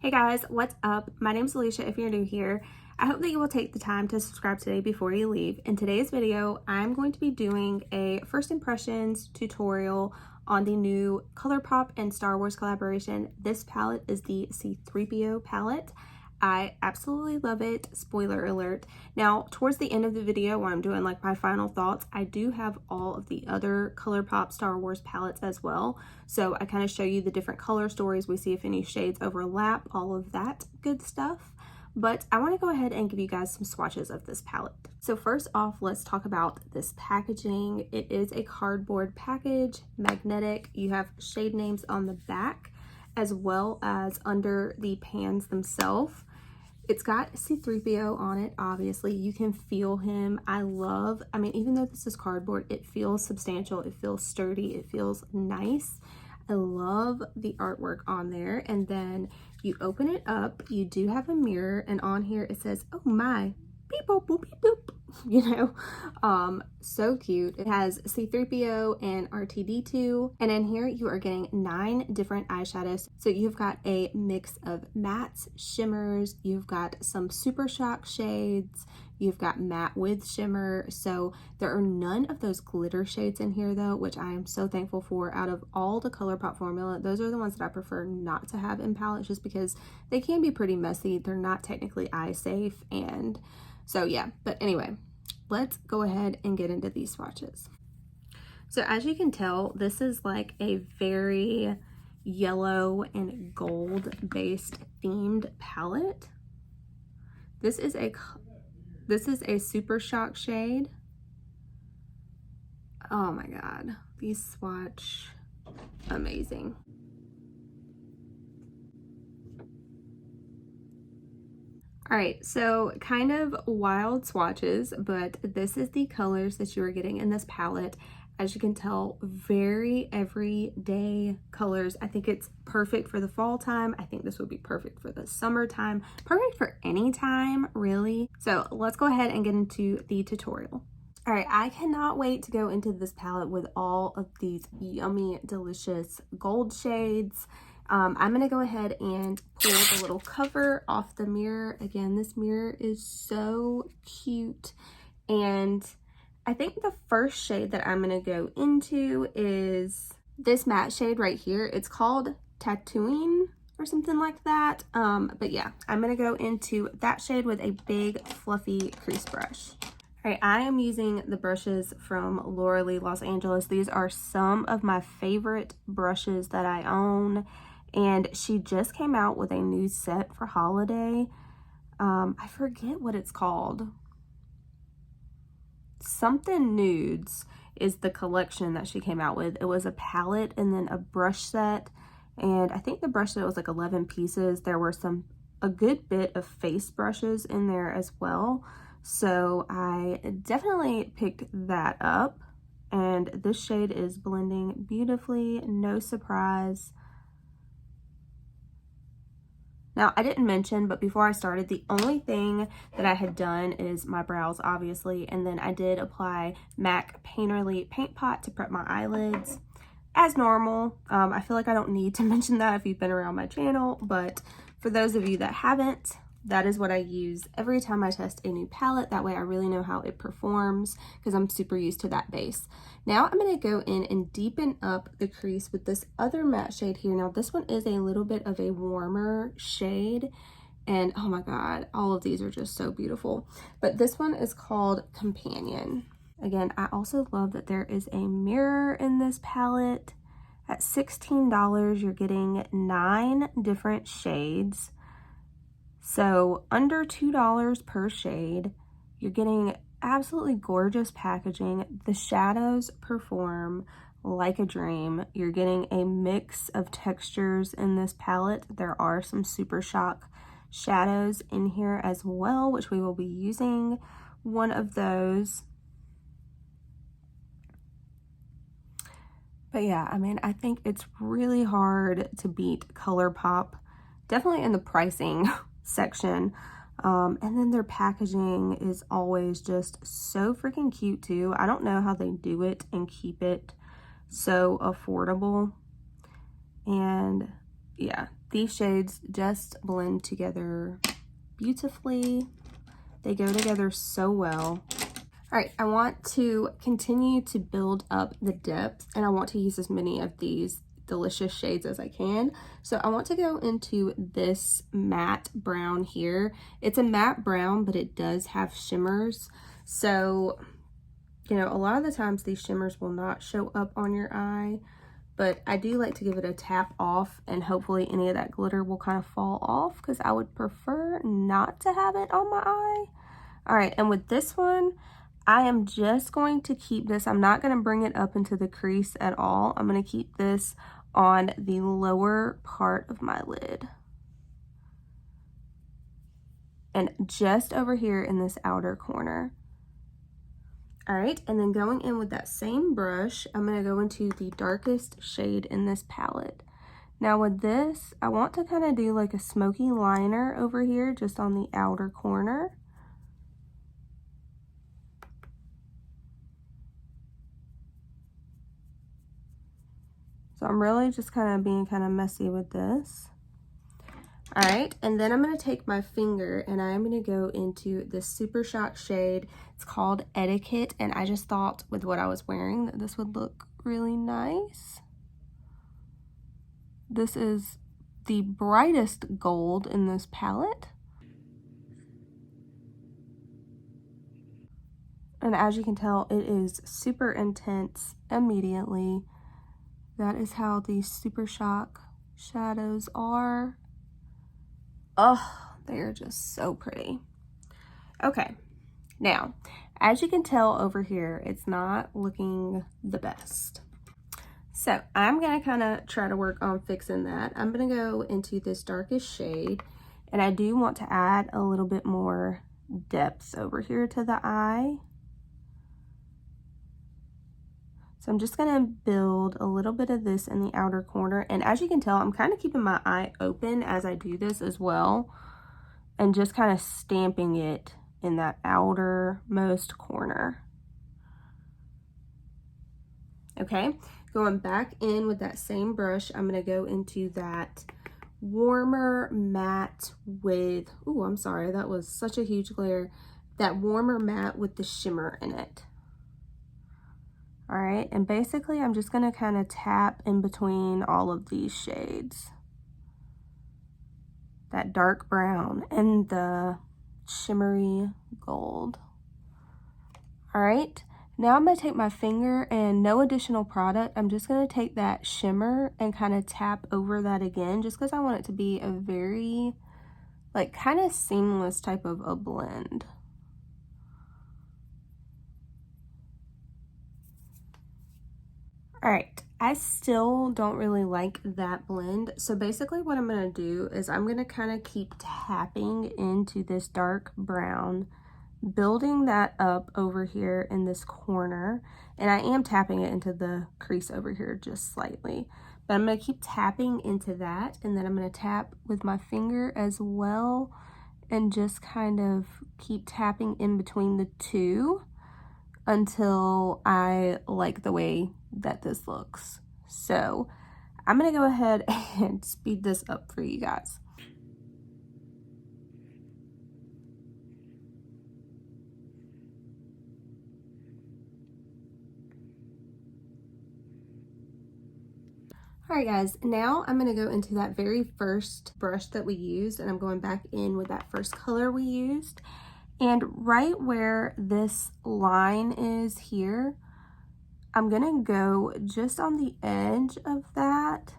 Hey guys, what's up? My name's Alicia if you're new here. I hope that you will take the time to subscribe today before you leave. In today's video, I'm going to be doing a first impressions tutorial on the new ColourPop and Star Wars collaboration. This palette is the C-3PO palette. I absolutely love it. Spoiler alert. Now, towards the end of the video when I'm doing like my final thoughts, I do have all of the other ColourPop Star Wars palettes as well. So I kind of show you the different color stories. We see if any shades overlap, all of that good stuff. But I want to go ahead and give you guys some swatches of this palette. So first off, let's talk about this packaging. It is a cardboard package, magnetic. You have shade names on the back as well as under the pans themselves. It's got C-3PO on it, obviously. You can feel him. I mean, even though this is cardboard, it feels substantial. It feels sturdy. It feels nice. I love the artwork on there. And then you open it up. You do have a mirror. And on here it says, oh my, beep, boop, boop, beep, boop. You know, so cute. It has C-3PO and R2-D2, and in here you are getting 9 different eyeshadows. So you've got a mix of mattes, shimmers, you've got some super shock shades, you've got matte with shimmer. So there are none of those glitter shades in here though, which I am so thankful for. Out of all the ColourPop formula, those are the ones that I prefer not to have in palettes just because they can be pretty messy. They're not technically eye safe, and so yeah, but anyway, let's go ahead and get into these swatches. So as you can tell, this is like a very yellow and gold based themed palette. This is a super shock shade. Oh my god, these swatch amazing. All right, so kind of wild swatches, but this is the colors that you are getting in this palette. As you can tell, very everyday colors. I think it's perfect for the fall time. I think this would be perfect for the summertime, perfect for any time, really. So let's go ahead and get into the tutorial. All right, I cannot wait to go into this palette with all of these yummy, delicious gold shades. I'm going to go ahead and pull the little cover off the mirror. Again, this mirror is so cute. And I think the first shade that I'm going to go into is this matte shade right here. It's called Tattooing or something like that. But yeah, I'm going to go into that shade with a big fluffy crease brush. All right, I am using the brushes from Laura Lee Los Angeles. These are some of my favorite brushes that I own. And she just came out with a new set for holiday. I forget what it's called. Something Nudes is the collection that she came out with. It was a palette and then a brush set. And I think the brush set was like 11 pieces. There were a good bit of face brushes in there as well. So I definitely picked that up. And this shade is blending beautifully, no surprise. Now, I didn't mention, but before I started, the only thing that I had done is my brows, obviously, and then I did apply MAC Painterly Paint Pot to prep my eyelids, as normal. I feel like I don't need to mention that if you've been around my channel, but for those of you that haven't, that is what I use every time I test a new palette. That way I really know how it performs because I'm super used to that base. Now I'm going to go in and deepen up the crease with this other matte shade here. Now this one is a little bit of a warmer shade, and oh my god, all of these are just so beautiful. But this one is called Companion. Again, I also love that there is a mirror in this palette. At $16, you're getting 9 different shades. So under $2 per shade, you're getting absolutely gorgeous packaging. The shadows perform like a dream. You're getting a mix of textures in this palette. There are some super shock shadows in here as well, which we will be using one of those. But yeah, I mean, I think it's really hard to beat ColourPop, definitely in the pricing section. And then their packaging is always just so freaking cute too. I don't know how they do it and keep it so affordable. And yeah, these shades just blend together beautifully. They go together so well. All right, I want to continue to build up the depth, and I want to use as many of these delicious shades as I can. So I want to go into this matte brown here. It's a matte brown, but it does have shimmers. So, you know, a lot of the times these shimmers will not show up on your eye, but I do like to give it a tap off, and hopefully any of that glitter will kind of fall off, because I would prefer not to have it on my eye. All right, and with this one, I am just going to keep this. I'm not going to bring it up into the crease at all. I'm going to keep this on the lower part of my lid. And just over here in this outer corner. All right, and then going in with that same brush, I'm going to go into the darkest shade in this palette. Now with this, I want to kind of do like a smoky liner over here, just on the outer corner. So I'm really just kind of being kind of messy with this. All right, and then I'm going to take my finger and I'm going to go into this Super Shock shade. It's called Etiquette, and I just thought with what I was wearing that this would look really nice. This is the brightest gold in this palette. And as you can tell, it is super intense immediately. That is how these Super Shock shadows are. Oh, they're just so pretty. Okay, now, as you can tell over here, it's not looking the best. So I'm gonna kind of try to work on fixing that. I'm gonna go into this darkest shade, and I do want to add a little bit more depth over here to the eye. So I'm just gonna build a little bit of this in the outer corner. And as you can tell, I'm kind of keeping my eye open as I do this as well, and just kind of stamping it in that outermost corner. Okay, going back in with that same brush, I'm gonna go into that warmer matte with, oh, I'm sorry, that was such a huge glare. That warmer matte with the shimmer in it. All right, and basically I'm just gonna kind of tap in between all of these shades. That dark brown and the shimmery gold. All right, now I'm gonna take my finger, and no additional product, I'm just gonna take that shimmer and kind of tap over that again, just because I want it to be a very, like, kind of seamless type of a blend. All right, I still don't really like that blend. So basically what I'm gonna do is I'm gonna kind of keep tapping into this dark brown, building that up over here in this corner. And I am tapping it into the crease over here just slightly. But I'm gonna keep tapping into that, and then I'm gonna tap with my finger as well, and just kind of keep tapping in between the two until I like the way that this looks. So I'm gonna go ahead and speed this up for you guys. All right guys, now I'm gonna go into that very first brush that we used, and I'm going back in with that first color we used. And right where this line is here, I'm gonna go just on the edge of that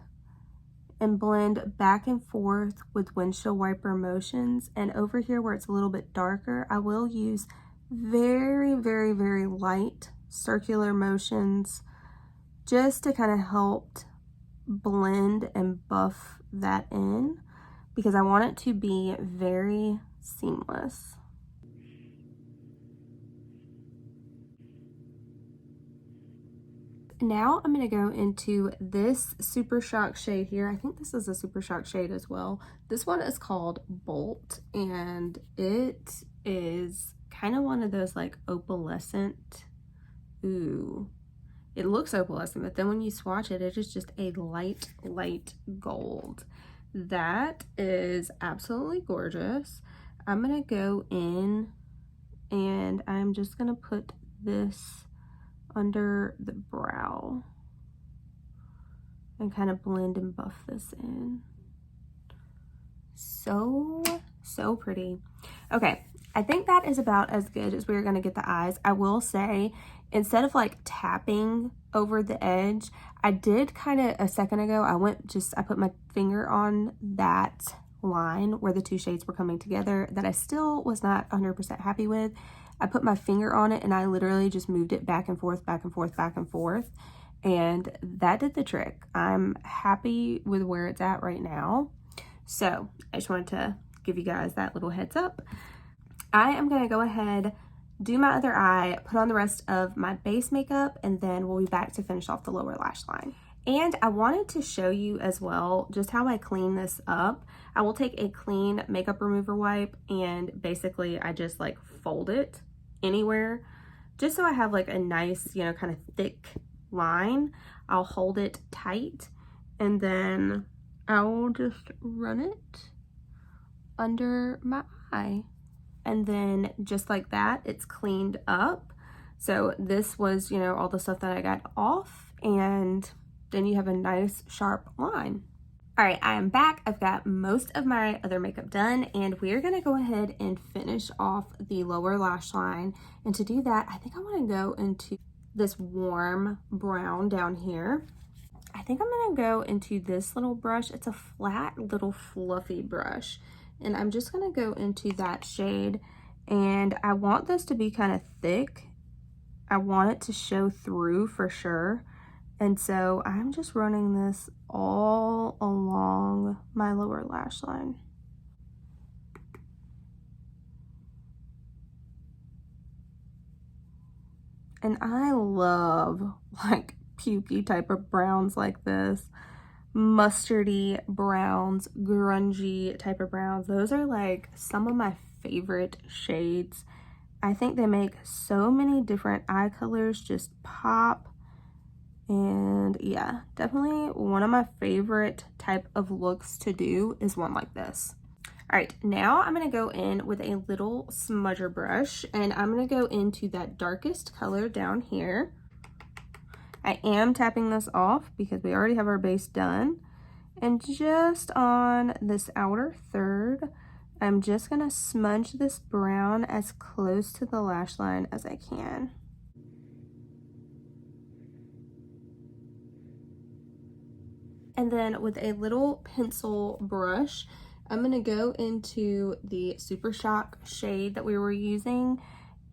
and blend back and forth with windshield wiper motions. And over here where it's a little bit darker, I will use very, very, very light circular motions just to kind of help blend and buff that in, because I want it to be very seamless. Now I'm going to go into this Super Shock shade here. I think this is a Super Shock shade as well. This one is called Bolt, and it is kind of one of those like opalescent, ooh, it looks opalescent, but then when you swatch it, it is just a light gold. that is absolutely gorgeous. I'm gonna go in and I'm just gonna put this under the brow and kind of blend and buff this in. So pretty. Okay, I think that is about as good as we're gonna get the eyes. I will say, instead of like tapping over the edge, I did kind of a second ago, I put my finger on that line where the two shades were coming together that I still was not 100% happy with. I put my finger on it and I literally just moved it back and forth, back and forth, back and forth. And that did the trick. I'm happy with where it's at right now. So I just wanted to give you guys that little heads up. I am gonna go ahead, do my other eye, put on the rest of my base makeup, and then we'll be back to finish off the lower lash line. And I wanted to show you as well just how I clean this up. I will take a clean makeup remover wipe and basically I just like fold it anywhere just so I have like a nice, you know, kind of thick line. I'll hold it tight and then I will just run it under my eye. And then just like that, it's cleaned up. So this was, you know, all the stuff that I got off, and then you have a nice sharp line. All right, I am back. I've got most of my other makeup done, and we're gonna go ahead and finish off the lower lash line. And to do that, I think I wanna go into this warm brown down here. I think I'm gonna go into this little brush. It's a flat little fluffy brush. And I'm just gonna go into that shade, and I want this to be kind of thick. I want it to show through for sure. And so I'm just running this all along my lower lash line. And I love like pukey type of browns like this. Mustardy browns, grungy type of browns. Those are like some of my favorite shades. I think they make so many different eye colors just pop. And yeah, definitely one of my favorite type of looks to do is one like this. All right, now I'm gonna go in with a little smudger brush and I'm gonna go into that darkest color down here. I am tapping this off because we already have our base done. And just on this outer third, I'm just gonna smudge this brown as close to the lash line as I can. And then with a little pencil brush, I'm gonna go into the Super Shock shade that we were using,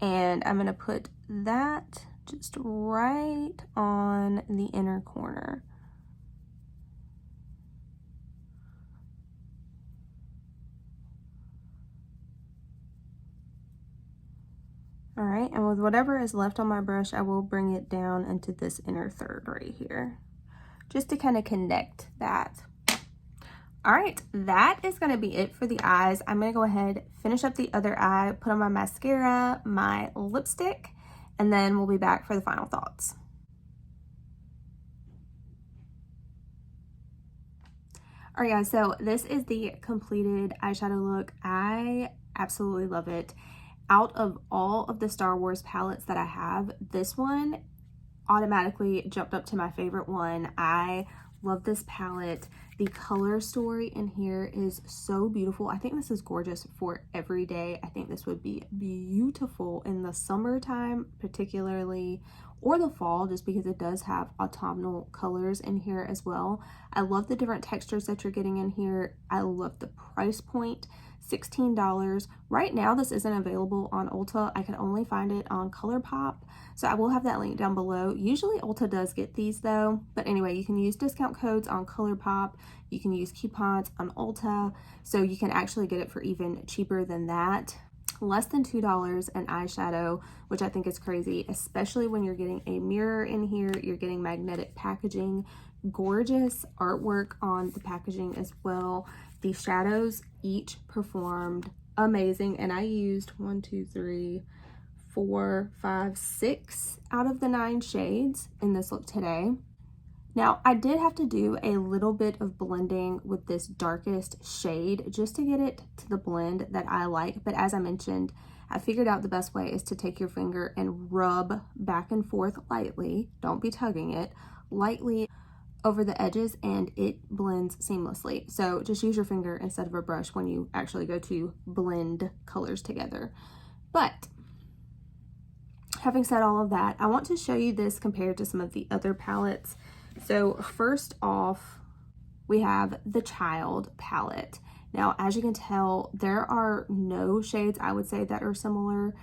and I'm gonna put that just right on the inner corner. All right, and with whatever is left on my brush, I will bring it down into this inner third right here, just to kind of connect that. All right, that is gonna be it for the eyes. I'm gonna go ahead, finish up the other eye, put on my mascara, my lipstick, and then we'll be back for the final thoughts. All right, guys, so this is the completed eyeshadow look. I absolutely love it. Out of all of the Star Wars palettes that I have, this one automatically jumped up to my favorite one. I love this palette. The color story in here is so beautiful. I think this is gorgeous for every day. I think this would be beautiful in the summertime particularly, or the fall, just because it does have autumnal colors in here as well. I love the different textures that you're getting in here. I love the price point. $16. Right now, this isn't available on Ulta. I can only find it on ColourPop, so I will have that link down below. Usually Ulta does get these though, but anyway, you can use discount codes on ColourPop. You can use coupons on Ulta, so you can actually get it for even cheaper than that. Less than $2 an eyeshadow, which I think is crazy, especially when you're getting a mirror in here, you're getting magnetic packaging, gorgeous artwork on the packaging as well. The shadows each performed amazing, and I used 1, 2, 3, 4, 5, 6 out of the 9 shades in this look today. Now, I did have to do a little bit of blending with this darkest shade just to get it to the blend that I like. But as I mentioned, I figured out the best way is to take your finger and rub back and forth lightly. Don't be tugging it, lightly over the edges, and it blends seamlessly. So just use your finger instead of a brush when you actually go to blend colors together. But having said all of that, I want to show you this compared to some of the other palettes. So first off, we have the Child palette. Now, as you can tell, there are no shades I would say that are similar.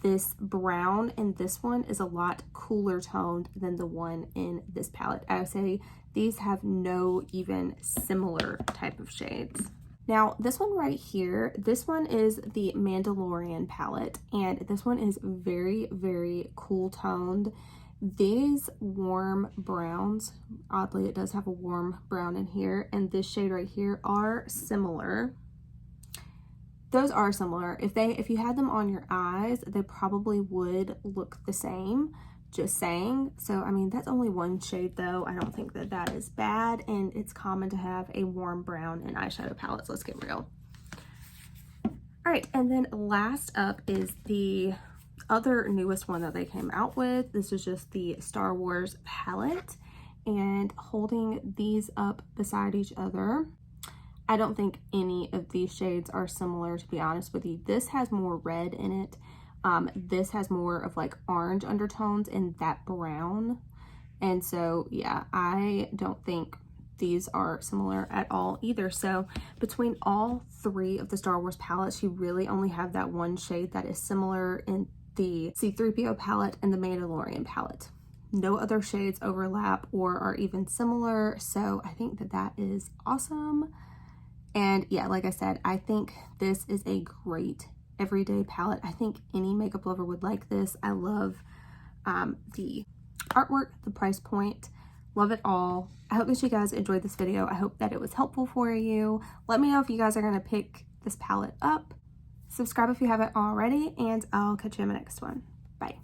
This brown in this one is a lot cooler toned than the one in this palette. I would say these have no even similar type of shades. Now, this one right here, this one is the Mandalorian palette, and this one is very, very cool toned. These warm browns, oddly it does have a warm brown in here, and this shade right here are similar. Those are similar. If you had them on your eyes, they probably would look the same, just saying. So I mean, that's only one shade though. I don't think that that is bad, and it's common to have a warm brown in eyeshadow palettes, let's get real. All right, and then last up is the other newest one that they came out with. This is just the Star Wars palette, and holding these up beside each other, I don't think any of these shades are similar, to be honest with you. This has more red in it. This has more of like orange undertones and that brown. And so, yeah, I don't think these are similar at all either. So between all three of the Star Wars palettes, you really only have that one shade that is similar in the C-3PO palette and the Mandalorian palette. No other shades overlap or are even similar. So I think that that is awesome. And yeah, like I said, I think this is a great everyday palette. I think any makeup lover would like this. I love the artwork, the price point, love it all. I hope that you guys enjoyed this video. I hope that it was helpful for you. Let me know if you guys are going to pick this palette up. Subscribe if you haven't already, and I'll catch you in the next one. Bye.